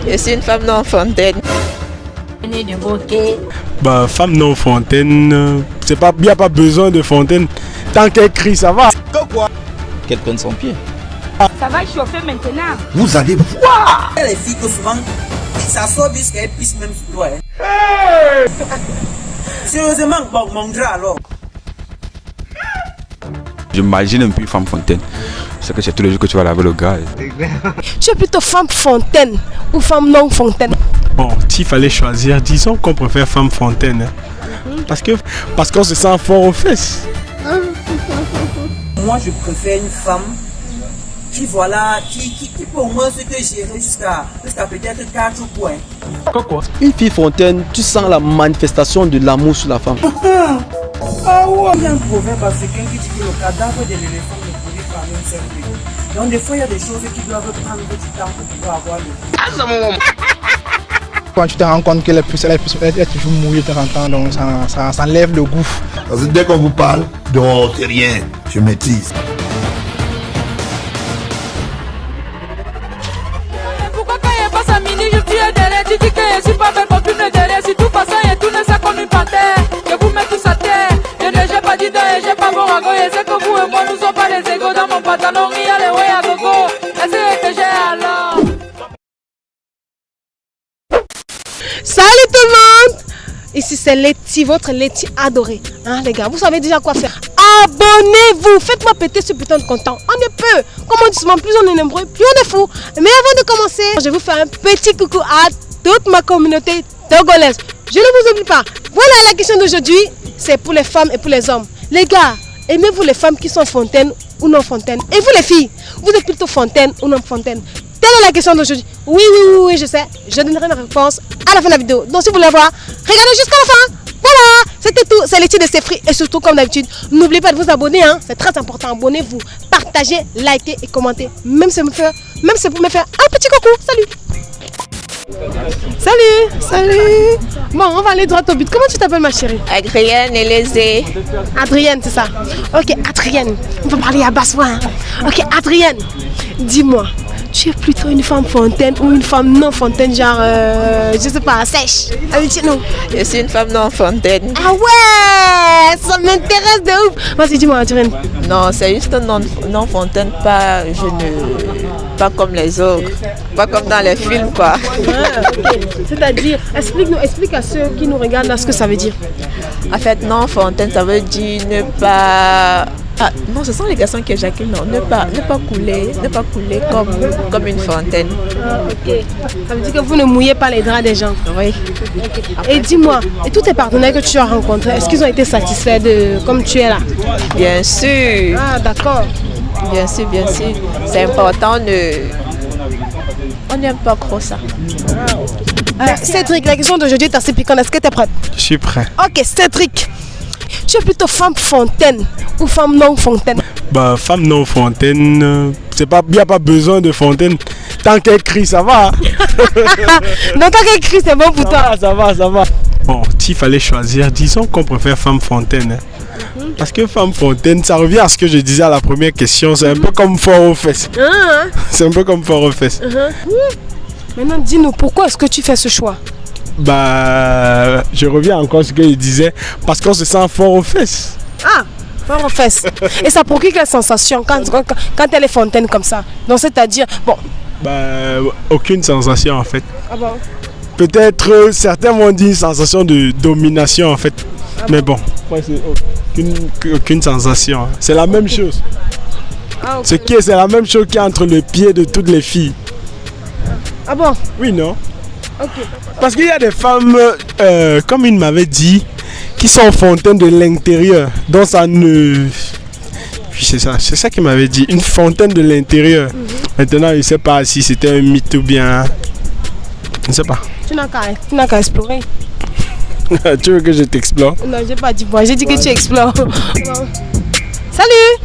Je suis une femme non fontaine. Bah, femme non fontaine, c'est pas, il n'y a pas besoin de fontaine. Tant qu'elle crie, ça va. Qu'elle prenne son pied. Ça va chauffer maintenant. Vous allez voir. Les filles que souvent, ça sort jusqu'à qu'elles pissent même sur toi. Hey. Sérieusement, mon drap alors. J'imagine un peu femme fontaine. C'est que c'est tous les jours que tu vas laver le gars. Tu es plutôt femme fontaine ou femme non fontaine? Bon, s'il fallait choisir, disons qu'on préfère femme fontaine. Hein. Parce qu'on se sent fort aux fesses. Moi, je préfère une femme qui peut au moins se gérer jusqu'à peut-être 4 points. Quoi? Une fille fontaine, tu sens la manifestation de l'amour sur la femme. Ah ouais. Il y a un proverbe africain qui dit que le cadavre de l'éléphant ne pourrit pas même seul bruit. Donc des fois, il y a des choses qui doivent prendre du temps pour pouvoir avoir le... Quand tu te rends compte qu'elle est toujours mouillée de temps en temps, donc ça enlève le goût. Parce que dès qu'on vous parle, non, c'est rien, je maîtrise. Pourquoi quand il passe à minuit, je suis derrière, tu dis que je suis pas fait pour tout derrière. Si tout passe, il tourne ça comme une panthère. Je vous mets tous à terre. Je ne j'ai pas dit et j'ai pas bon rago. Je sais que vous et moi, nous sommes pas des égaux dans mon pantalon. Il y a les ouais à gogo. Est-ce que j'ai alors? Salut tout le monde! Ici c'est Letty, votre Letty adorée. Hein les gars, vous savez déjà quoi faire. Abonnez-vous! Faites-moi péter ce putain de content. On est peu. Comme on dit souvent, plus on est nombreux, plus on est fou. Mais avant de commencer, je vais vous faire un petit coucou à toute ma communauté togolaise. Je ne vous oublie pas. Voilà la question d'aujourd'hui. C'est pour les femmes et pour les hommes. Les gars, aimez-vous les femmes qui sont fontaines ou non fontaines? Et vous les filles, vous êtes plutôt fontaine ou non fontaine? Telle est la question d'aujourd'hui. Oui, je sais. Je donnerai ma réponse à la fin de la vidéo. Donc si vous voulez voir, regardez jusqu'à la fin. Voilà, c'était tout. C'est Letty de Sefri. Et surtout, comme d'habitude, n'oubliez pas de vous abonner. Hein. C'est très important. Abonnez-vous, partagez, likez et commentez. Même si pour me faire un petit coucou. Salut. Salut. Bon, on va aller droit au but. Comment tu t'appelles, ma chérie? Adrienne Elésé. Adrienne, c'est ça. Ok, Adrienne. On va parler à basse voix. Hein. Ok, Adrienne, dis-moi. Tu es plutôt une femme fontaine ou une femme non fontaine, genre, je sais pas, sèche? Allez, dis-nous. Je suis une femme non fontaine. Ah ouais, ça m'intéresse de ouf. Vas-y, dis-moi, Adrienne. Non, c'est juste non fontaine, pas comme les autres. Pas comme dans les films, quoi. Ah, okay. C'est-à-dire, explique à ceux qui nous regardent là ce que ça veut dire. En fait, non fontaine, ça veut dire ne pas... Ah, non, ce sont les garçons qui éjaculent, non. Ne pas couler comme une fontaine. Ah, ok. Ça veut dire que vous ne mouillez pas les draps des gens. Oui. Okay. Et dis-moi, et tous tes partenaires que tu as rencontrés, est-ce qu'ils ont été satisfaits de comme tu es là? Bien sûr. Ah, d'accord. Bien sûr. C'est important on n'aime pas trop ça. Cédric, la question d'aujourd'hui est assez piquante. Est-ce que tu es prête? Je suis prêt. Ok, Cédric. Tu es plutôt femme fontaine ou femme non fontaine? Bah, femme non fontaine, il n'y a pas besoin de fontaine. Tant qu'elle crie, ça va. Donc tant qu'elle crie, c'est bon pour toi. Ça va. Bon, s'il fallait choisir, disons qu'on préfère femme fontaine. Hein. Parce que femme fontaine, ça revient à ce que je disais à la première question. C'est un peu comme fort aux fesses. C'est un peu comme fort aux fesses. Maintenant, dis-nous, pourquoi est-ce que tu fais ce choix? Bah, je reviens encore à ce qu'il disait. Parce qu'on se sent fort aux fesses. Ah, fort aux fesses. Et ça procure quelle sensation quand elle est fontaine comme ça? Donc c'est-à-dire, bon. Bah, aucune sensation en fait. Ah bon? Peut-être certains m'ont dit une sensation de domination en fait. Ah mais bon, aucune sensation. C'est la même chose. Ah, okay. C'est la même chose qu'il y a entre le pied de toutes les filles. Ah bon? Oui, non? Ok. Parce qu'il y a des femmes, comme il m'avait dit, qui sont fontaines de l'intérieur. Donc ça ne... C'est ça qu'il m'avait dit, une fontaine de l'intérieur. Maintenant, je ne sais pas si c'était un mythe ou bien... Je ne sais pas. Tu n'as qu'à explorer. Tu veux que je t'explore? Non, j'ai pas dit moi, j'ai dit que tu explores.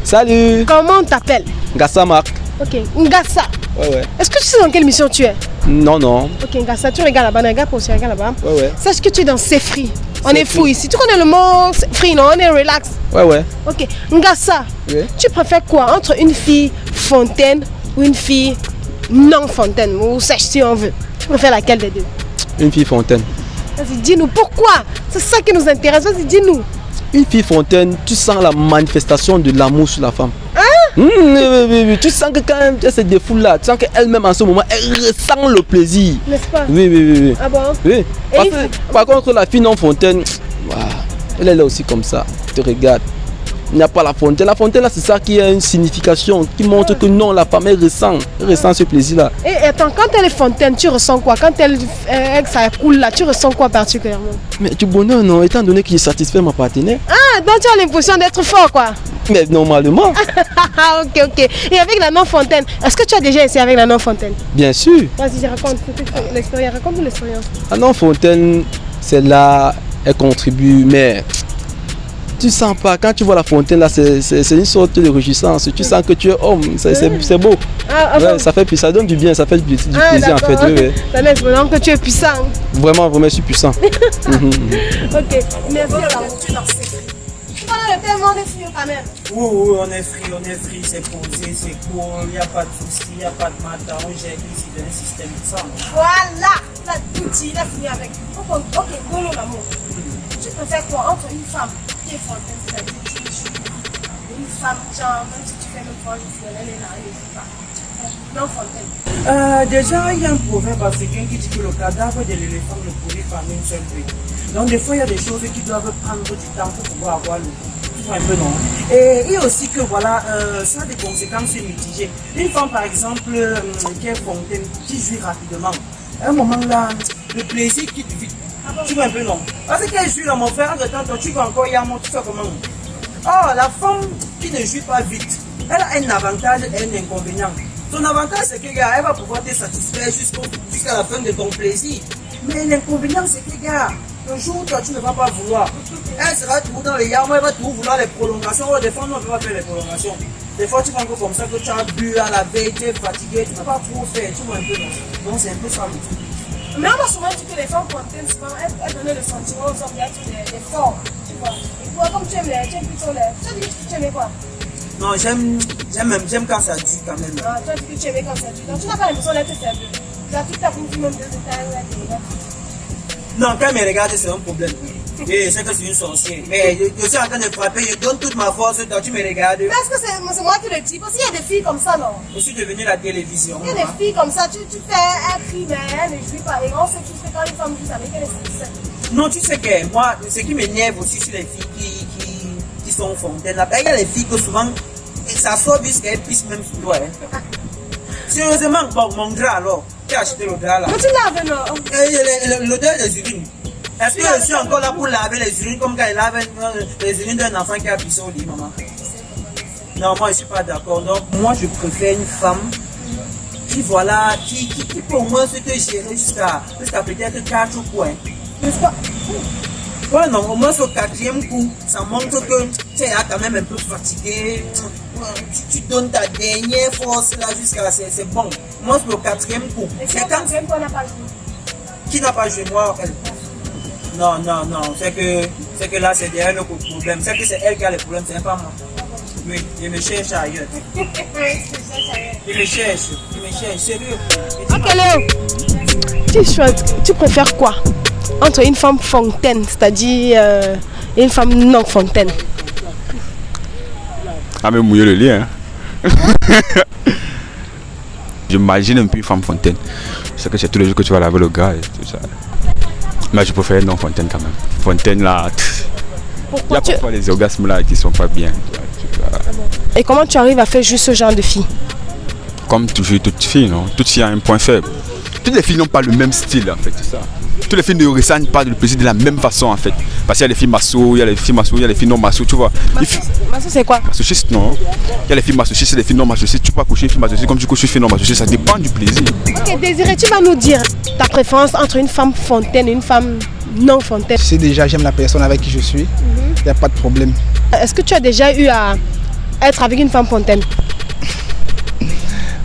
Salut. Comment on t'appelle? Ngassa Marc. Ok, Ngassa. Ouais. Est-ce que tu sais dans quelle mission tu es? Non. Ok, Ngassa, tu regardes là-bas, regarde pour regarde là-bas. Ouais. Sache que tu es dans Sefri. On est fou ici. Tu connais le mot free, non? On est relax. Ouais. Ok, Ngassa, tu préfères quoi entre une fille fontaine ou une fille non fontaine ou sèche si on veut? Tu préfères laquelle des deux? Une fille fontaine. Vas-y, dis-nous pourquoi. C'est ça qui nous intéresse. Vas-y, dis-nous. Une fille fontaine, tu sens la manifestation de l'amour sur la femme. Tu sens que quand même tu as ces défoules-là, tu sens qu'elle-même en ce moment, elle ressent le plaisir. N'est-ce pas? Oui. Ah bon? Oui. Par contre, la fille non fontaine, elle est là aussi comme ça. Tu regardes. Il n'y a pas la fontaine. La fontaine là, c'est ça qui a une signification, qui montre que non, la femme elle ressent ce plaisir-là. Et attends, quand elle est fontaine, tu ressens quoi? Quand ça coule là, tu ressens quoi particulièrement? Mais du bonheur, non, étant donné que je satisfais ma partenaire. Ah, donc tu as l'impression d'être fort quoi? Mais normalement. Ok. Et avec la non-fontaine, est-ce que tu as déjà essayé avec la non-fontaine? Bien sûr. Vas-y, raconte l'expérience. Raconte-nous l'expérience. La non-fontaine, c'est là, elle contribue, mais tu sens pas, quand tu vois la fontaine là, c'est une sorte de réjouissance. Tu sens que tu es homme, c'est beau. Ouais, ça fait puis ça donne du bien, ça fait du plaisir en fait. Ouais. Ça laisse vraiment que tu es puissant. Vraiment, je suis puissant. Ok, merci. Voilà, le thème, on est free quand même. Oui, on est free, c'est posé, c'est cool, il n'y a pas de soucis, il n'y a pas de matin, on gère ici dans un système de sang. Voilà, il a tout dit, il a fini avec. Ok, Golo l'amour. Tu préfères quoi entre une femme qui est fontaine, c'est-à-dire qui est une femme, genre, même si tu fais le point, elle est là, elle est pas. Non fontaine. Déjà, il y a un proverbe africain qui dit que le cadavre de l'éléphant ne pourrit pas une seule nuit. Donc des fois, il y a des choses qui doivent prendre du temps pour pouvoir avoir le goût. Un peu non. Et aussi que voilà, ça a des conséquences mitigées. Une femme par exemple qui est fontaine, qui jouit rapidement, à un moment là, le plaisir quitte vite. Tu vois un peu non. Parce qu'elle joue là, mon frère, de temps, tu vas encore y avoir, tu fais comment? Oh, la femme qui ne joue pas vite, elle a un avantage et un inconvénient. Son avantage c'est que gars, elle va pouvoir te satisfaire jusqu'à la fin de ton plaisir. Mais l'inconvénient c'est que gars, le jour où toi tu ne vas pas vouloir, elle sera toujours dans les yamas, elle va toujours vouloir les prolongations. Des fois, nous on ne peut pas faire les prolongations. Des fois, tu vas encore comme ça que tu as bu à la veille, tu es fatigué, tu ne peux pas trop faire, tu vois un peu. Donc, c'est un peu ça le truc. Mais on va souvent dire que les femmes fontaines, souvent, elles donnent le sentiment aux hommes d'être des forts, tu vois. Et toi, comme tu aimes plutôt les. Tu aimais quoi? Non, j'aime quand ça dure quand même. Ah, toi, tu aimais quand ça dure. Donc, tu n'as pas l'impression d'être faible. Tu as tout à fait même de détails. Non, quand elle me regarde, c'est un problème. Et c'est que c'est une sorcière. Mais je suis en train de frapper, je donne toute ma force, toi tu me regardes. Mais est-ce que c'est moi qui le dis? Parce qu'il y a des filles comme ça, non? Je suis devenu la télévision. Il y a des filles comme ça, tu fais un cri, mais elle ne jouit pas. Et on sait tous que quand une femme joue avec elle, c'est. Non, tu sais que moi, ce qui m'énerve aussi sur les filles qui sont fontaines, il y a les filles que souvent, ça sort jusqu'à qu'elles pissent même sur toi. Hein. Sérieusement, bon, mon drap alors, tu as acheté le drap là. Mais tu laves non? L'odeur des urines. Est-ce que je suis encore là pour laver les urines comme quand il lave les urines d'un enfant qui a pissé au lit, maman? Non, moi je ne suis pas d'accord. Donc, moi je préfère une femme qui, voilà, qui peut au moins se gérer jusqu'à peut-être 4 points. N'est-ce pas? Ouais, non, au moins au 4e coup, ça montre que tu es quand même un peu fatigué. Tu donnes ta dernière force là jusqu'à c'est bon. Moi, c'est au 4e coup. Et c'est quand même qu'on n'a pas joué. Qui n'a pas joué? Moi, elle. Non, c'est que là c'est derrière le problème. C'est que c'est elle qui a le problème, c'est pas moi. Oui, je me cherche ailleurs. Je me cherche, sérieux. Ok Léo, tu préfères quoi entre une femme fontaine, c'est-à-dire une femme non fontaine? Ah mais mouiller le lien. Hein. J'imagine un peu une femme fontaine. C'est que c'est tous les jours que tu vas laver le gars et tout ça. Mais je préfère non fontaine quand même. Fontaine là, il y a parfois les orgasmes là qui sont pas bien. Et comment tu arrives à faire juste ce genre de fille? Comme toujours toute fille, non? Toute fille a un point faible. Toutes les filles n'ont pas le même style en fait, c'est ça. Toutes les filles ne ressentent pas le plaisir de la même façon en fait. Parce qu'il y a les filles masso, il y a les filles masso, il y a les filles non masso, tu vois. Masso c'est quoi? Masochiste non. Il y a les filles masochistes et les filles non masochistes. Tu peux coucher une fille masochiste comme tu couches une fille non masochiste, ça dépend du plaisir. Ok Désiré, tu vas nous dire ta préférence entre une femme fontaine et une femme non fontaine. Je sais déjà, j'aime la personne avec qui je suis, il n'y a pas de problème. Est-ce que tu as déjà eu à être avec une femme fontaine?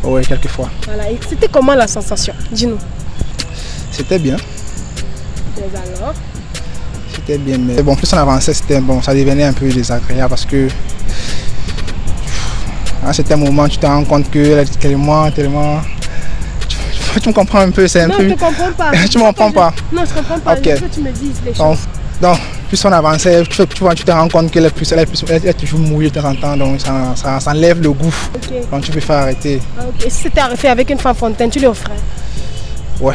Oui, quelques fois. Voilà, et c'était comment la sensation? Dis-nous. C'était bien. Mais alors? C'était bien, mais bon, plus on avançait, ça devenait un peu désagréable parce que à un certain moment, tu te rends compte qu'elle est tellement, Tu me comprends un peu, c'est un Non, peu... je ne comprends pas. Tu me comprends pas? Non, je ne comprends pas. Ok. Je veux que tu me dises les choses. Donc, plus on avançait, tu te rends compte qu'elle est toujours mouillée de temps en temps, donc ça enlève le goût. Ok. Donc tu peux faire arrêter. Ah, ok. Si c'était arrêté avec une femme fontaine, tu le referais? Ouais.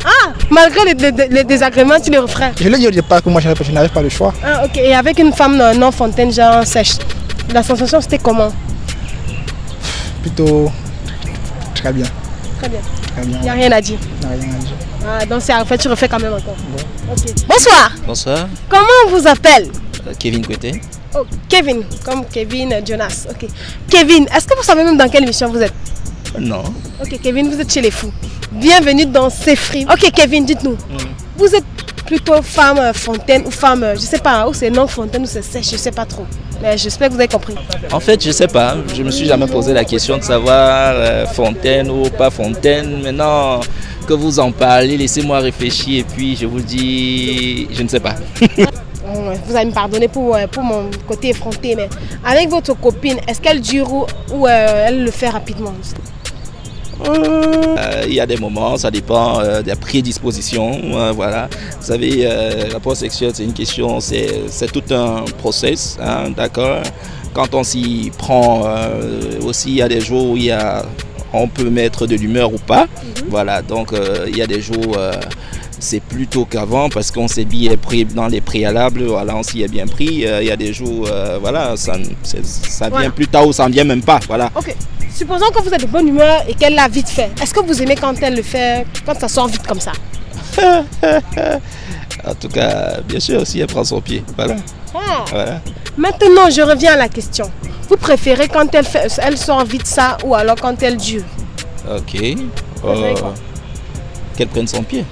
Ah, malgré les désagréments, tu le referais? Je l'ai dit au départ que moi je n'avais pas le choix. Ah, ok. Et avec une femme non fontaine, genre sèche, la sensation c'était comment? Plutôt très bien. Très bien. Très bien. Il n'y a rien à dire. Il n'y a rien à dire. Ah, donc c'est arrêté, tu refais quand même encore. Bon. Ok. Bonsoir. Bonsoir, Comment on vous appelle? Kevin Kouete. Oh, Kevin, comme Kevin Jonas. Ok. Kevin, est-ce que vous savez même dans quelle émission vous êtes? Non. Ok, Kevin, vous êtes chez les fous. Bienvenue dans C'est Free. Ok, Kevin, dites-nous. Vous êtes plutôt femme fontaine ou femme, je sais pas, ou c'est non fontaine ou c'est sèche, je sais pas trop. Mais j'espère que vous avez compris. En fait, je sais pas. Je me suis jamais posé la question de savoir fontaine ou pas fontaine. Maintenant que vous en parlez, laissez-moi réfléchir et puis je vous dis, je ne sais pas. Vous allez me pardonner pour mon côté effronté, mais avec votre copine, est-ce qu'elle dure ou elle le fait rapidement? Il y a des moments, ça dépend des prédispositions. Voilà. Vous savez, rapport sexuel, c'est une question, c'est tout un process, hein, d'accord. Quand on s'y prend, aussi, il y a des jours où on peut mettre de l'humeur ou pas. Voilà, donc il y a des jours, c'est plutôt qu'avant parce qu'on s'est bien pris dans les préalables, voilà, on s'y est bien pris. Il y a des jours, voilà, ça vient plus tard ou ça ne vient même pas. Voilà. Ok. Supposons que vous êtes de bonne humeur et qu'elle l'a vite fait. Est-ce que vous aimez quand elle le fait, quand ça sort vite comme ça? En tout cas, bien sûr, si elle prend son pied. Voilà. Ah. Voilà. Maintenant, je reviens à la question. Vous préférez quand elle sort vite ça ou alors quand elle dure? Ok. Qu'elle prenne son pied.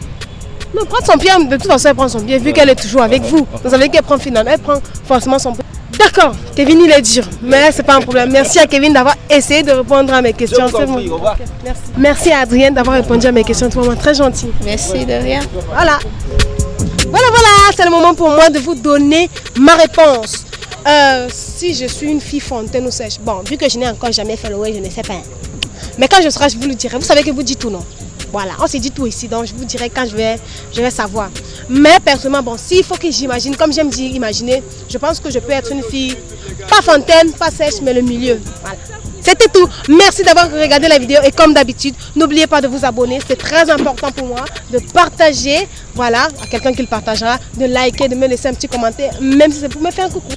Non, prendre son pied, de toute façon, elle prend son pied vu qu'elle est toujours avec vous. Vous savez qu'elle prend finalement, elle prend forcément son pied. D'accord, Kevin, il est dur, mais c'est pas un problème. Merci à Kevin d'avoir essayé de répondre à mes questions. Je vous en prie, au revoir. Okay, merci. Merci à Adrienne d'avoir répondu à mes questions. C'est vraiment très gentil. Merci de rien. Voilà. Voilà, c'est le moment pour moi de vous donner ma réponse. Si je suis une fille fontaine ou sèche, bon, vu que je n'ai encore jamais fait le way, je ne sais pas. Mais quand je serai, je vous le dirai. Vous savez que vous dites tout, non? Voilà, on s'est dit tout ici, donc je vous dirai quand je vais savoir. Mais personnellement, bon, s'il faut que j'imagine, comme j'aime dire imaginer, je pense que je peux être une fille, pas fontaine, pas sèche, mais le milieu. Voilà. C'était tout. Merci d'avoir regardé la vidéo et comme d'habitude, n'oubliez pas de vous abonner. C'est très important pour moi de partager, voilà, à quelqu'un qui le partagera, de liker, de me laisser un petit commentaire, même si c'est pour me faire un coucou.